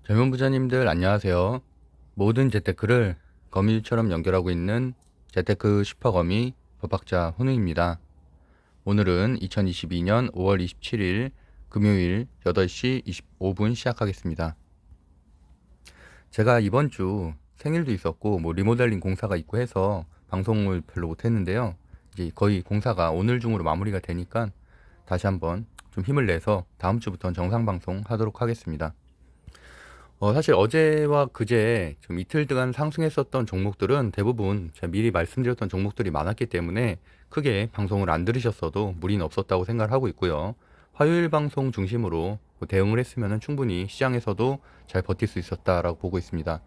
젊은 부자님들 안녕하세요. 모든 재테크를 거미줄처럼 연결하고 있는 재테크 슈퍼거미 법학자 훈우입니다. 오늘은 2022년 5월 27일 금요일 8시 25분 시작하겠습니다. 제가 이번 주 생일도 있었고 리모델링 공사가 있고 해서 방송을 별로 못했는데요. 이제 거의 공사가 오늘 중으로 마무리가 되니까 다시 한번 좀 힘을 내서 다음 주부터는 정상 방송 하도록 하겠습니다. 사실 어제와 그제 좀 이틀 동안 상승했었던 종목들은 대부분 제가 미리 말씀드렸던 종목들이 많았기 때문에 크게 방송을 안 들으셨어도 무리는 없었다고 생각을 하고 있고요. 화요일 방송 중심으로 대응을 했으면 충분히 시장에서도 잘 버틸 수 있었다라고 보고 있습니다.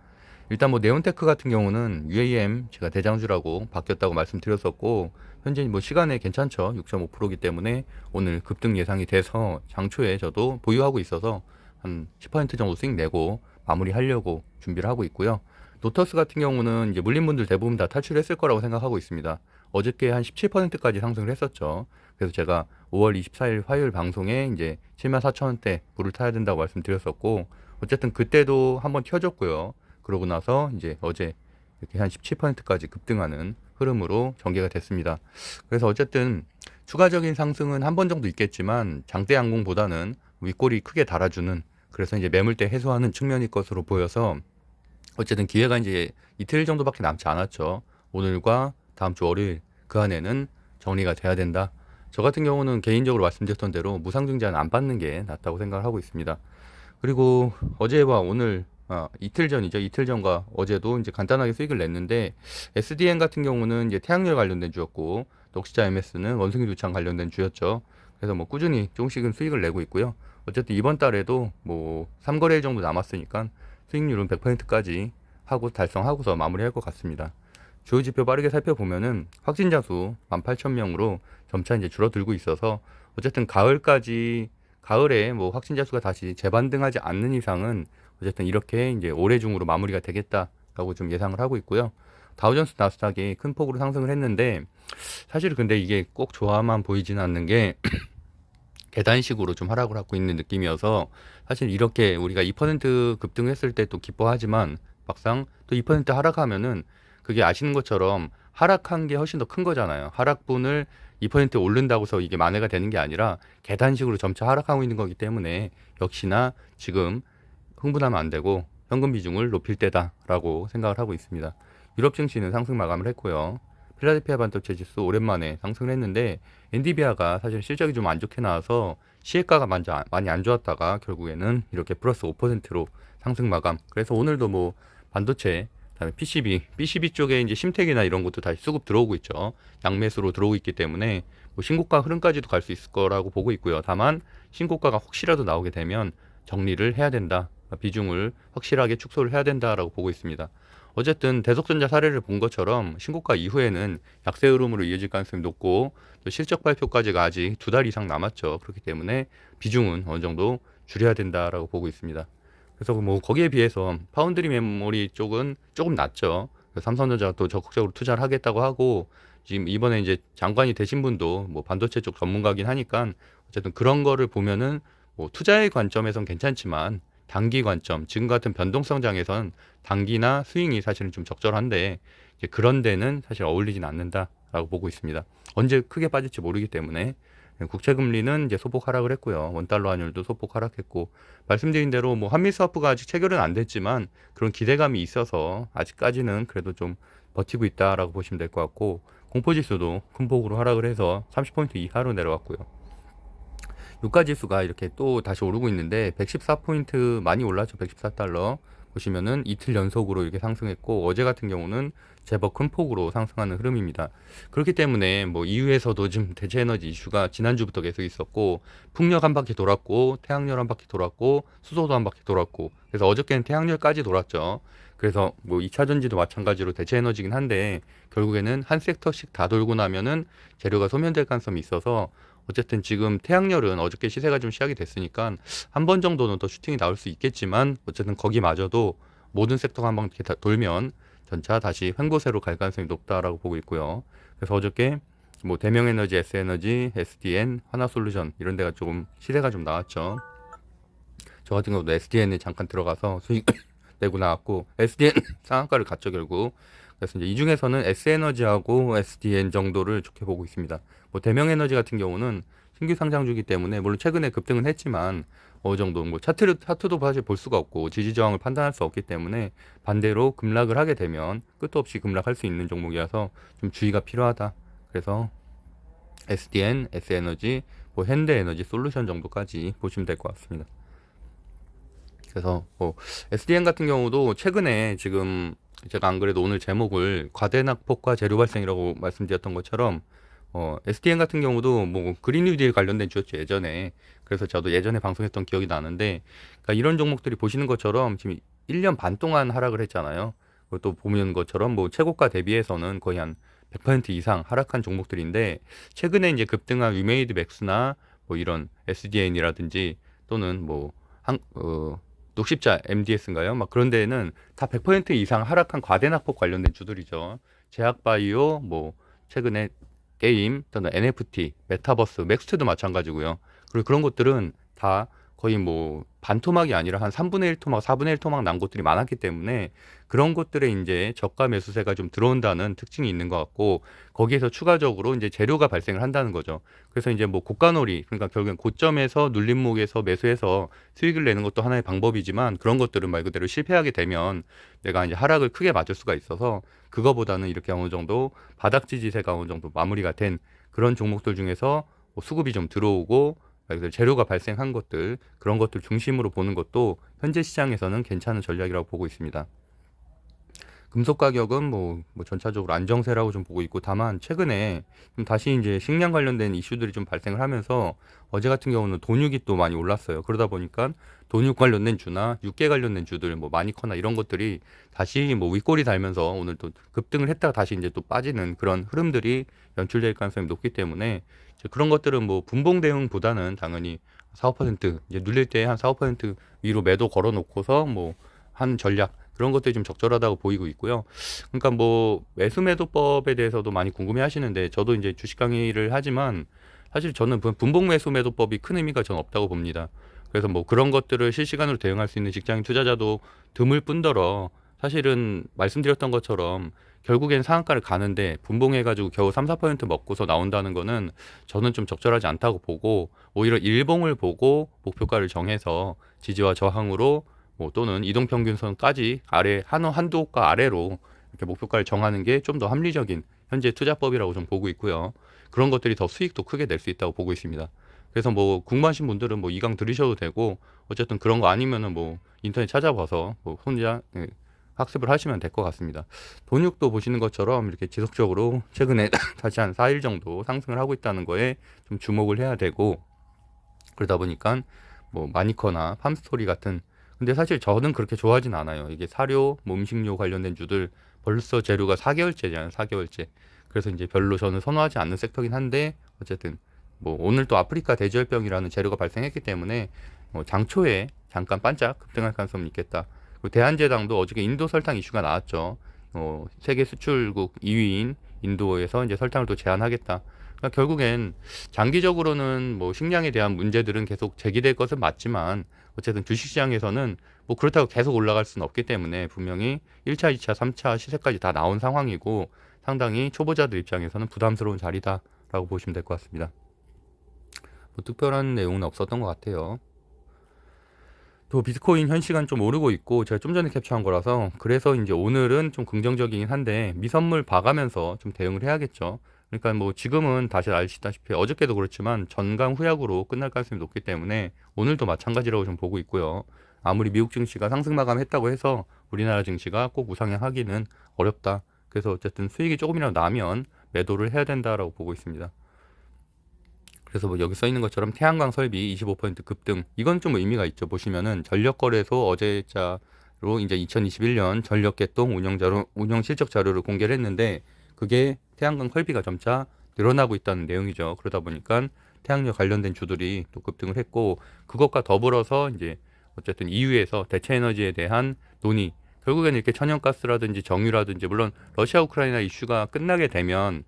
일단 네온테크 같은 경우는 UAM 제가 대장주라고 바뀌었다고 말씀드렸었고 현재 시간에 괜찮죠. 6.5%이기 때문에 오늘 급등 예상이 돼서 장초에 저도 보유하고 있어서 한 10% 정도 수익 내고 마무리하려고 준비를 하고 있고요. 노터스 같은 경우는 이제 물린 분들 대부분 다 탈출했을 거라고 생각하고 있습니다. 어저께 한 17%까지 상승을 했었죠. 그래서 제가 5월 24일 화요일 방송에 이제 74,000원대 불을 타야 된다고 말씀드렸었고 어쨌든 그때도 한번 튀어줬고요. 그러고 나서 이제 어제 이렇게 한 17%까지 급등하는 흐름으로 전개가 됐습니다. 그래서 어쨌든 추가적인 상승은 한 번 정도 있겠지만 장대 양봉보다는 윗골이 크게 달아주는, 그래서 이제 매물대 해소하는 측면일 것으로 보여서 어쨌든 기회가 이제 이틀 정도밖에 남지 않았죠. 오늘과 다음 주 월요일 그 안에는 정리가 돼야 된다. 저 같은 경우는 개인적으로 말씀드렸던 대로 무상증자는 안 받는 게 낫다고 생각을 하고 있습니다. 그리고 어제와 오늘 이틀 전이죠. 이틀 전과 어제도 이제 간단하게 수익을 냈는데 SDN 같은 경우는 이제 태양열 관련된 주였고 넉시자 MS는 원숭이 두창 관련된 주였죠. 그래서 꾸준히 조금씩은 수익을 내고 있고요. 어쨌든 이번 달에도 3거래일 정도 남았으니까 수익률은 100%까지 하고 달성하고서 마무리할 것 같습니다. 주요 지표 빠르게 살펴보면은 확진자 수 18,000명으로 점차 이제 줄어들고 있어서 어쨌든 가을에 확진자 수가 다시 재반등하지 않는 이상은 어쨌든 이렇게 이제 올해 중으로 마무리가 되겠다라고 좀 예상을 하고 있고요. 다우존스 나스닥이 큰 폭으로 상승을 했는데 사실 근데 이게 꼭 좋아만 보이지는 않는 게 계단식으로 좀 하락을 하고 있는 느낌이어서 사실 이렇게 우리가 2% 급등했을 때 또 기뻐하지만 막상 또 2% 하락하면은 그게 아시는 것처럼 하락한 게 훨씬 더 큰 거잖아요. 하락분을 2% 오른다고 해서 이게 만회가 되는 게 아니라 계단식으로 점차 하락하고 있는 거기 때문에 역시나 지금 흥분하면 안 되고 현금 비중을 높일 때다라고 생각을 하고 있습니다. 유럽 증시는 상승 마감을 했고요. 필라델피아 반도체 지수 오랜만에 상승을 했는데 엔비디아가 사실 실적이 좀 안 좋게 나와서 시혜가가 많이 안 좋았다가 결국에는 이렇게 플러스 5%로 상승 마감. 그래서 오늘도 반도체, 그다음에 PCB 쪽에 이제 심택이나 이런 것도 다시 수급 들어오고 있죠. 양매수로 들어오고 있기 때문에 신고가 흐름까지도 갈 수 있을 거라고 보고 있고요. 다만 신고가가 혹시라도 나오게 되면 정리를 해야 된다. 비중을 확실하게 축소를 해야 된다라고 보고 있습니다. 어쨌든 대속전자 사례를 본 것처럼 신고가 이후에는 약세 흐름으로 이어질 가능성이 높고 또 실적 발표까지가 아직 2달 이상 남았죠. 그렇기 때문에 비중은 어느 정도 줄여야 된다라고 보고 있습니다. 그래서 거기에 비해서 파운드리 메모리 쪽은 조금 낮죠. 삼성전자가 또 적극적으로 투자를 하겠다고 하고 지금 이번에 이제 장관이 되신 분도 반도체 쪽 전문가긴 하니까 어쨌든 그런 거를 보면은 투자의 관점에선 괜찮지만 단기 관점, 지금 같은 변동성 장에선 단기나 스윙이 사실은 좀 적절한데 이제 그런 데는 사실 어울리진 않는다라고 보고 있습니다. 언제 크게 빠질지 모르기 때문에 국채 금리는 이제 소폭 하락을 했고요. 원달러 환율도 소폭 하락했고 말씀드린 대로 한미 스와프가 아직 체결은 안 됐지만 그런 기대감이 있어서 아직까지는 그래도 좀 버티고 있다라고 보시면 될 것 같고 공포 지수도 큰 폭으로 하락을 해서 30포인트 이하로 내려왔고요. 유가 지수가 이렇게 또 다시 오르고 있는데 114포인트 많이 올랐죠. 114달러 보시면은 이틀 연속으로 이렇게 상승했고 어제 같은 경우는 제법 큰 폭으로 상승하는 흐름입니다. 그렇기 때문에 EU에서도 지금 대체 에너지 이슈가 지난주부터 계속 있었고 풍력 한 바퀴 돌았고 태양열 한 바퀴 돌았고 수소도 한 바퀴 돌았고 그래서 어저께는 태양열까지 돌았죠. 그래서 2차 전지도 마찬가지로 대체 에너지긴 한데 결국에는 한 섹터씩 다 돌고 나면은 재료가 소멸될 가능성이 있어서 어쨌든 지금 태양열은 어저께 시세가 좀 시작이 됐으니까 한 번 정도는 더 슈팅이 나올 수 있겠지만 어쨌든 거기마저도 모든 섹터가 한번 이렇게 돌면 전차 다시 횡보세로 갈 가능성이 높다라고 보고 있고요. 그래서 어저께 대명에너지, S에너지, SDN, 하나솔루션 이런 데가 조금 시세가 좀 나왔죠. 저 같은 경우도 SDN에 잠깐 들어가서 수익 내고 나왔고 SDN 상한가를 갔죠 결국. 그래서 이제 이 중에서는 S에너지하고 SDN 정도를 좋게 보고 있습니다. 뭐 대명에너지 같은 경우는 신규 상장주기 때문에 물론 최근에 급등은 했지만 어느 정도 뭐 차트도 사실 볼 수가 없고 지지 저항을 판단할 수 없기 때문에 반대로 급락을 하게 되면 끝도 없이 급락할 수 있는 종목이라서 좀 주의가 필요하다. 그래서 SDN, S에너지, 뭐 현대에너지 솔루션 정도까지 보시면 될 것 같습니다. 그래서 뭐 SDN 같은 경우도 최근에 지금 제가 안 그래도 오늘 제목을 과대낙폭과 재료 발생이라고 말씀드렸던 것처럼 SDN 같은 경우도 뭐 그린 뉴딜 관련된 주였죠 예전에. 그래서 저도 예전에 방송했던 기억이 나는데, 그러니까 이런 종목들이 보시는 것처럼 지금 1년 반 동안 하락을 했잖아요. 또 보면 것처럼 뭐 최고가 대비해서는 거의 한 100% 이상 하락한 종목들인데, 최근에 이제 급등한 위메이드 맥스나 뭐 이런 SDN이라든지 또는 뭐 녹십자 MDS인가요? 막 그런 데에는 다 100% 이상 하락한 과대낙폭 관련된 주들이죠. 제약바이오, 뭐 최근에 게임, 또는 NFT, 메타버스, 맥스트도 마찬가지고요. 그리고 그런 것들은 다 거의 뭐 반토막이 아니라 한 3분의 1 토막, 4분의 1 토막 난 곳들이 많았기 때문에 그런 것들에 이제 저가 매수세가 좀 들어온다는 특징이 있는 것 같고, 거기에서 추가적으로 이제 재료가 발생을 한다는 거죠. 그래서 이제 뭐 고가놀이, 그러니까 결국엔 고점에서 눌림목에서 매수해서 수익을 내는 것도 하나의 방법이지만, 그런 것들은 말 그대로 실패하게 되면 내가 이제 하락을 크게 맞을 수가 있어서, 그거보다는 이렇게 어느 정도 바닥 지지세가 어느 정도 마무리가 된 그런 종목들 중에서 뭐 수급이 좀 들어오고 재료가 발생한 것들, 그런 것들 중심으로 보는 것도 현재 시장에서는 괜찮은 전략이라고 보고 있습니다. 금속 가격은 뭐 전체적으로 안정세라고 좀 보고 있고, 다만 최근에 좀 다시 이제 식량 관련된 이슈들이 좀 발생을 하면서 어제 같은 경우는 돈육이 또 많이 올랐어요. 그러다 보니까 돈육 관련된 주나 육계 관련된 주들, 뭐 마니커나 이런 것들이 다시 뭐 윗골이 달면서 오늘 또 급등을 했다가 다시 이제 또 빠지는 그런 흐름들이 연출될 가능성이 높기 때문에, 이제 그런 것들은 뭐 분봉 대응보다는 당연히 4, 5% 이제 눌릴 때 한 4, 5% 위로 매도 걸어 놓고서 뭐 하는 전략, 그런 것들이 좀 적절하다고 보이고 있고요. 그러니까 뭐 매수 매도법에 대해서도 많이 궁금해 하시는데, 저도 이제 주식 강의를 하지만 사실 저는 분봉 매수 매도법이 큰 의미가 전 없다고 봅니다. 그래서 뭐 그런 것들을 실시간으로 대응할 수 있는 직장인 투자자도 드물 뿐더러, 사실은 말씀드렸던 것처럼 결국엔 상한가를 가는데 분봉해가지고 겨우 3, 4% 먹고서 나온다는 거는 저는 좀 적절하지 않다고 보고, 오히려 일봉을 보고 목표가를 정해서 지지와 저항으로 뭐 또는 이동평균선까지 아래 한두 호가 아래로 이렇게 목표가를 정하는 게 좀 더 합리적인 현재 투자법이라고 좀 보고 있고요. 그런 것들이 더 수익도 크게 낼 수 있다고 보고 있습니다. 그래서 뭐 궁금하신 분들은 뭐 이강 들으셔도 되고, 어쨌든 그런 거 아니면은 뭐 인터넷 찾아봐서 뭐 혼자 학습을 하시면 될 것 같습니다. 돈육도 보시는 것처럼 이렇게 지속적으로 최근에 다시 한 4일 정도 상승을 하고 있다는 거에 좀 주목을 해야 되고, 그러다 보니까 뭐 마니커나 팜스토리 같은, 근데 사실 저는 그렇게 좋아하진 않아요. 이게 사료, 뭐 음식료 관련된 주들 벌써 재료가 4개월째잖아요. 4개월째. 그래서 이제 별로 저는 선호하지 않는 섹터긴 한데, 어쨌든 뭐 오늘 또 아프리카 돼지열병이라는 재료가 발생했기 때문에 장초에 잠깐 반짝 급등할 가능성이 있겠다. 그리고 대한제당도 어저께 인도 설탕 이슈가 나왔죠. 세계 수출국 2위인 인도에서 이제 설탕을 또 제한하겠다. 그러니까 결국엔 장기적으로는 뭐 식량에 대한 문제들은 계속 제기될 것은 맞지만, 어쨌든 주식시장에서는 뭐 그렇다고 계속 올라갈 수는 없기 때문에 분명히 1차, 2차, 3차 시세까지 다 나온 상황이고, 상당히 초보자들 입장에서는 부담스러운 자리다라고 보시면 될 것 같습니다. 뭐 특별한 내용은 없었던 것 같아요. 또 비트코인 현 시간 좀 오르고 있고, 제가 좀 전에 캡처한 거라서 그래서 이제 오늘은 좀 긍정적이긴 한데 미선물 봐가면서 좀 대응을 해야겠죠. 그러니까 뭐 지금은 다시 아시다시피 어저께도 그렇지만 전강 후약으로 끝날 가능성이 높기 때문에 오늘도 마찬가지라고 좀 보고 있고요. 아무리 미국 증시가 상승 마감했다고 해서 우리나라 증시가 꼭 우상향하기는 어렵다. 그래서 어쨌든 수익이 조금이라도 나면 매도를 해야 된다라고 보고 있습니다. 그래서 뭐 여기 써 있는 것처럼 태양광 설비 25% 급등, 이건 좀 의미가 있죠. 보시면은 전력거래소 어제자로 이제 2021년 전력 개통 운영 실적 자료를 공개를 했는데, 그게 태양광 설비가 점차 늘어나고 있다는 내용이죠. 그러다 보니까 태양력 관련된 주들이 또 급등을 했고, 그것과 더불어서 이제 어쨌든 EU에서 대체 에너지에 대한 논의, 결국에는 이렇게 천연가스라든지 정유라든지, 물론 러시아 우크라이나 이슈가 끝나게 되면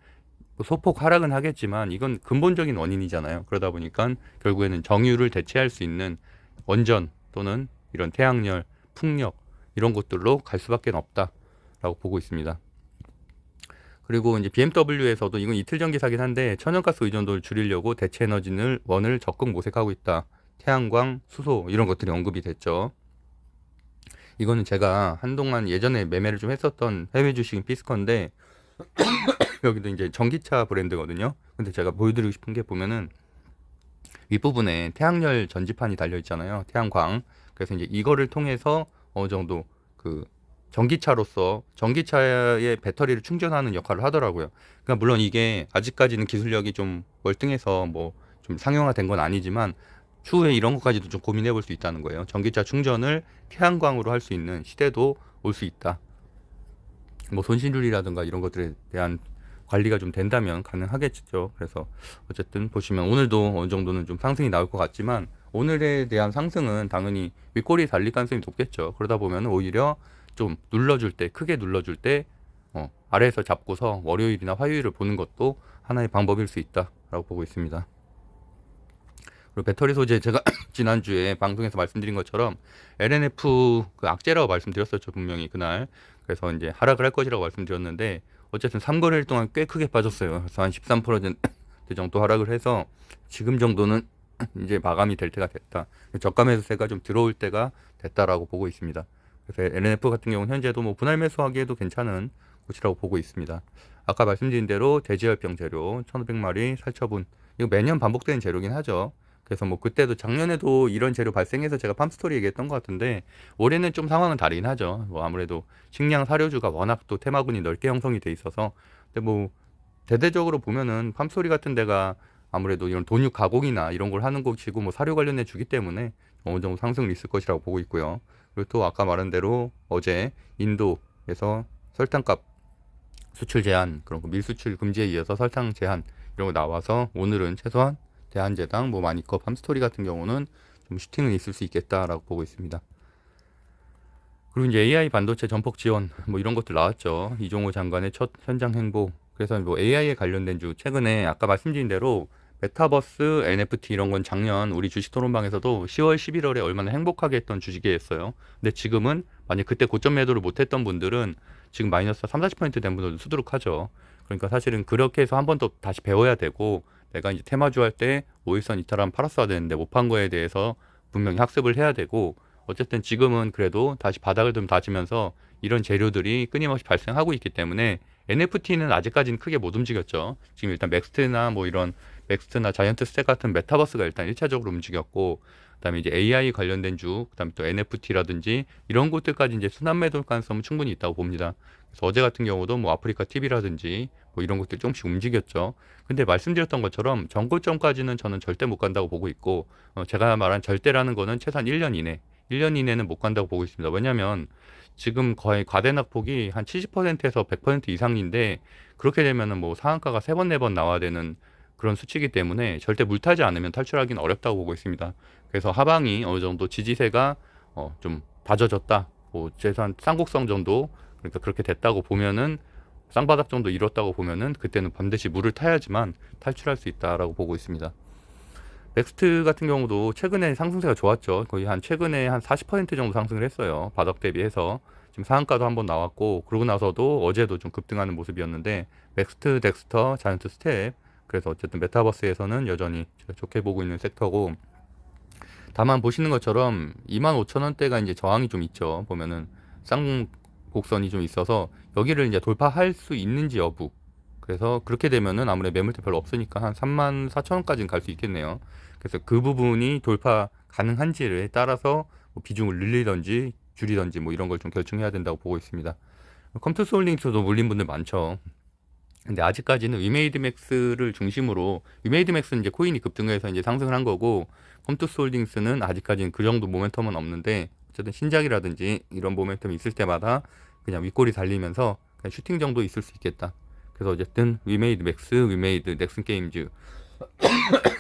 소폭 하락은 하겠지만 이건 근본적인 원인이잖아요. 그러다 보니까 결국에는 정유를 대체할 수 있는 원전, 또는 이런 태양열, 풍력 이런 것들로 갈 수밖에 없다라고 보고 있습니다. 그리고 이제 BMW에서도 이건 이틀 전 기사긴 한데 천연가스 의존도를 줄이려고 대체 에너지원을 적극 모색하고 있다. 태양광, 수소 이런 것들이 언급이 됐죠. 이거는 제가 한동안 예전에 매매를 좀 했었던 해외 주식인 피스컨인데 여기도 이제 전기차 브랜드거든요. 근데 제가 보여드리고 싶은 게 보면은 윗부분에 태양열 전지판이 달려 있잖아요. 태양광. 그래서 이제 이거를 통해서 어느 정도 그 전기차로서 전기차의 배터리를 충전하는 역할을 하더라고요. 그러니까 물론 이게 아직까지는 기술력이 좀 월등해서 뭐 좀 상용화된 건 아니지만 추후에 이런 것까지도 좀 고민해 볼 수 있다는 거예요. 전기차 충전을 태양광으로 할 수 있는 시대도 올 수 있다. 뭐 손실률이라든가 이런 것들에 대한 관리가 좀 된다면 가능하겠죠. 그래서 어쨌든 보시면 오늘도 어느 정도는 좀 상승이 나올 것 같지만 오늘에 대한 상승은 당연히 윗꼬리 달릴 가능성이 높겠죠. 그러다 보면 오히려 좀 눌러줄 때 크게 눌러줄 때 아래에서 잡고서 월요일이나 화요일을 보는 것도 하나의 방법일 수 있다라고 보고 있습니다. 그리고 배터리 소재 제가 지난주에 방송에서 말씀드린 것처럼 LNF 그 악재라고 말씀드렸었죠, 분명히 그날. 그래서 이제 하락을 할 것이라고 말씀드렸는데 어쨌든 3거래일 동안 꽤 크게 빠졌어요. 그래서 한 13% 정도 하락을 해서 지금 정도는 이제 마감이 될 때가 됐다. 저가 매수세가 좀 들어올 때가 됐다라고 보고 있습니다. 그래서 LNF 같은 경우는 현재도 뭐 분할 매수하기에도 괜찮은 곳이라고 보고 있습니다. 아까 말씀드린 대로 대지열병 재료 1,500마리 살처분 이거 매년 반복되는 재료긴 하죠. 그래서 뭐 그때도 작년에도 이런 재료 발생해서 제가 팜스토리 얘기했던 것 같은데 올해는 좀 상황은 다르긴 하죠. 뭐 아무래도 식량 사료주가 워낙 또 테마군이 넓게 형성이 돼 있어서 근데 뭐 대대적으로 보면은 팜스토리 같은 데가 아무래도 이런 돈육 가공이나 이런 걸 하는 곳이고 뭐 사료 관련해 주기 때문에 어느 정도 상승은 있을 것이라고 보고 있고요. 그리고 또 아까 말한 대로 어제 인도에서 설탕값 수출 제한 그런 밀수출 금지에 이어서 설탕 제한 이런 거 나와서 오늘은 최소한 대한제당, 뭐 마니컵, 함스토리 같은 경우는 좀 슈팅은 있을 수 있겠다라고 보고 있습니다. 그리고 이제 AI 반도체 전폭 지원 뭐 이런 것들 나왔죠. 이종호 장관의 첫 현장 행보. 그래서 뭐 AI에 관련된 주 최근에 아까 말씀드린 대로 메타버스, NFT 이런 건 작년 우리 주식 토론방에서도 10월, 11월에 얼마나 행복하게 했던 주식이었어요. 근데 지금은 만약 그때 고점 매도를 못했던 분들은 지금 마이너스 3, 40%된 분들도 수두룩하죠. 그러니까 사실은 그렇게 해서 한 번 더 다시 배워야 되고 내가 이제 테마주 할 때 5일선 이탈하면 팔았어야 되는데 못 판 거에 대해서 분명히 학습을 해야 되고 어쨌든 지금은 그래도 다시 바닥을 좀 다지면서 이런 재료들이 끊임없이 발생하고 있기 때문에 NFT는 아직까지는 크게 못 움직였죠. 지금 일단 맥스트나 뭐 이런 맥스트나 자이언트 스택 같은 메타버스가 일단 1차적으로 움직였고 그다음에 이제 AI 관련된 주, 그다음에 또 NFT라든지 이런 것들까지 이제 순환 매도 가능성은 충분히 있다고 봅니다. 그래서 어제 같은 경우도 뭐 아프리카 TV라든지 뭐 이런 것들이 조금씩 움직였죠. 근데 말씀드렸던 것처럼 전고점까지는 저는 절대 못 간다고 보고 있고 제가 말한 절대라는 거는 최소한 1년 이내, 1년 이내는 못 간다고 보고 있습니다. 왜냐하면 지금 거의 과대낙폭이 한 70%에서 100% 이상인데 그렇게 되면은 뭐 상한가가 3번, 4번 나와야 되는 그런 수치이기 때문에 절대 물타지 않으면 탈출하기는 어렵다고 보고 있습니다. 그래서 하방이 어느 정도 지지세가 좀 다져졌다. 뭐 최소한 쌍곡성 정도 그러니까 그렇게 됐다고 보면은 쌍바닥 정도 이뤘다고 보면은 그때는 반드시 물을 타야지만 탈출할 수 있다라고 보고 있습니다. 넥스트 같은 경우도 최근에 상승세가 좋았죠. 거의 한 최근에 한 40% 정도 상승을 했어요. 바닥 대비해서. 지금 상한가도 한번 나왔고 그러고 나서도 어제도 좀 급등하는 모습이었는데 넥스트, 덱스터, 자이언트 스텝 그래서 어쨌든 메타버스에서는 여전히 제가 좋게 보고 있는 섹터고 다만 보시는 것처럼 25,000원대가 이제 저항이 좀 있죠. 보면은 쌍곡선이 좀 있어서 여기를 이제 돌파할 수 있는지 여부. 그래서 그렇게 되면은 아무래도 매물대 별로 없으니까 한 34,000원까지는 갈 수 있겠네요. 그래서 그 부분이 돌파 가능한지에 따라서 뭐 비중을 늘리던지 줄이던지 뭐 이런 걸 좀 결정해야 된다고 보고 있습니다. 컴투스 홀딩스도 물린 분들 많죠. 근데 아직까지는 위메이드 맥스를 중심으로 위메이드 맥스는 이제 코인이 급등해서 이제 상승을 한 거고 컴투스 홀딩스는 아직까지는 그 정도 모멘텀은 없는데 어쨌든 신작이라든지 이런 모멘텀이 있을 때마다 그냥 윗골이 달리면서 그냥 슈팅 정도 있을 수 있겠다. 그래서 어쨌든 위메이드 맥스, 위메이드 넥슨 게임즈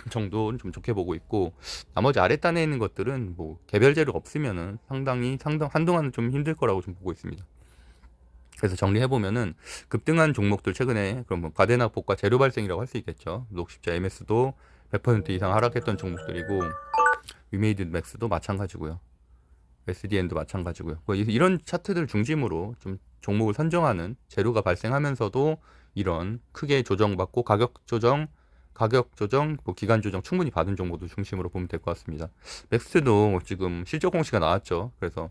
정도는 좀 좋게 보고 있고 나머지 아랫단에 있는 것들은 뭐 개별 재료 없으면은 상당히 한동안은 좀 힘들 거라고 좀 보고 있습니다. 그래서 정리해보면은 급등한 종목들 최근에 그럼 뭐 과대낙폭과 재료 발생이라고 할 수 있겠죠. 녹십자 MS도 100% 이상 하락했던 종목들이고 위메이드 맥스도 마찬가지고요. SDN도 마찬가지고요. 뭐 이런 차트들 중심으로 좀 종목을 선정하는 재료가 발생하면서도 이런 크게 조정받고 가격 조정, 뭐 기간 조정 충분히 받은 종목도 중심으로 보면 될 것 같습니다. 맥스도 지금 실적 공시가 나왔죠. 그래서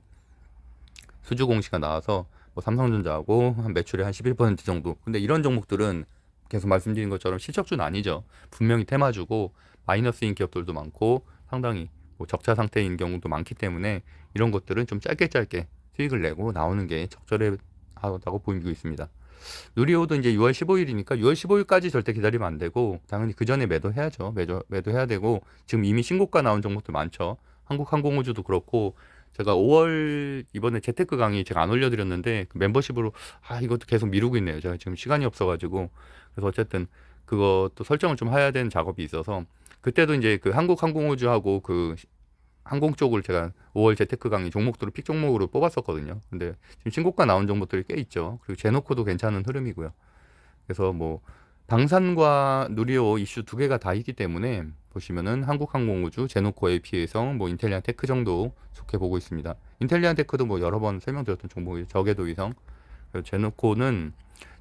수주 공시가 나와서 뭐 삼성전자하고 한 매출의 한 11% 정도. 근데 이런 종목들은 계속 말씀드린 것처럼 실적주는 아니죠. 분명히 테마주고 마이너스인 기업들도 많고 상당히 뭐 적자 상태인 경우도 많기 때문에 이런 것들은 좀 짧게 수익을 내고 나오는 게 적절하다고 보이고 있습니다. 누리호도 이제 6월 15일이니까 6월 15일까지 절대 기다리면 안 되고 당연히 그 전에 매도해야죠. 매도해야 되고 지금 이미 신고가 나온 종목도 많죠. 한국항공우주도 그렇고 제가 5월 이번에 재테크 강의 제가 안 올려드렸는데 그 멤버십으로 이것도 계속 미루고 있네요. 제가 지금 시간이 없어가지고 그래서 어쨌든 그것도 설정을 좀 해야 되는 작업이 있어서 그때도 이제 그 한국항공우주하고 그 항공 쪽을 제가 5월 재테크 강의 종목들을 픽 종목으로 뽑았었거든요. 근데 지금 신고가 나온 종목들이 꽤 있죠. 그리고 제노코도 괜찮은 흐름이고요. 그래서 뭐 방산과 누리호 이슈 두 개가 다 있기 때문에 보시면은 한국항공우주, 제노코 AP에서 뭐 인텔리안 테크 정도 좋게 보고 있습니다. 인텔리안 테크도 뭐 여러 번 설명드렸던 종목이 저궤도 위성. 제노코는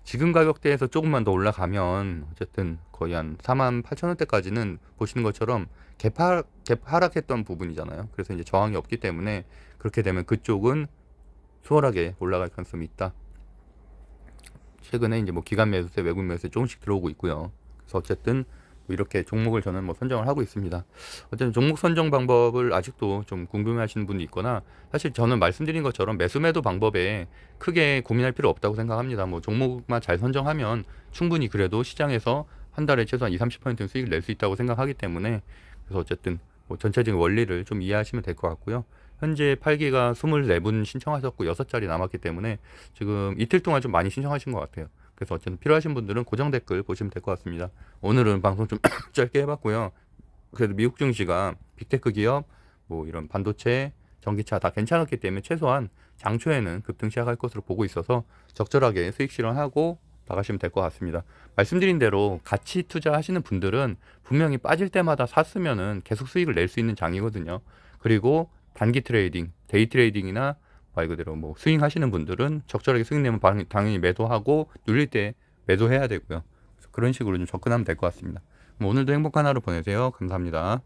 지금 가격대에서 조금만 더 올라가면 어쨌든 거의 한 48,000원대까지는 보시는 것처럼 갭 하락했던 부분이잖아요. 그래서 이제 저항이 없기 때문에 그렇게 되면 그쪽은 수월하게 올라갈 가능성이 있다. 최근에 이제 뭐 기간 매수세, 외국 매수세 조금씩 들어오고 있고요. 그래서 어쨌든 뭐 이렇게 종목을 저는 뭐 선정을 하고 있습니다. 어쨌든 종목 선정 방법을 아직도 좀 궁금해하시는 분이 있거나 사실 저는 말씀드린 것처럼 매수 매도 방법에 크게 고민할 필요 없다고 생각합니다. 뭐 종목만 잘 선정하면 충분히 그래도 시장에서 한 달에 최소한 20, 30%는 수익을 낼 수 있다고 생각하기 때문에 그래서 어쨌든 뭐 전체적인 원리를 좀 이해하시면 될 것 같고요. 현재 8기가 24분 신청하셨고 6자리 남았기 때문에 지금 이틀 동안 좀 많이 신청하신 것 같아요. 그래서 어쨌든 필요하신 분들은 고정 댓글 보시면 될 것 같습니다. 오늘은 방송 좀 짧게 해봤고요. 그래도 미국 증시가 빅테크 기업, 뭐 이런 반도체, 전기차 다 괜찮았기 때문에 최소한 장초에는 급등 시작할 것으로 보고 있어서 적절하게 수익 실현하고 나가시면 될 것 같습니다. 말씀드린 대로 같이 투자하시는 분들은 분명히 빠질 때마다 샀으면은 계속 수익을 낼 수 있는 장이거든요. 그리고 단기 트레이딩, 데이 트레이딩이나 말 그대로 뭐 스윙 하시는 분들은 적절하게 수익 내면 당연히 매도하고 눌릴 때 매도해야 되고요. 그래서 그런 식으로 좀 접근하면 될 것 같습니다. 오늘도 행복한 하루 보내세요. 감사합니다.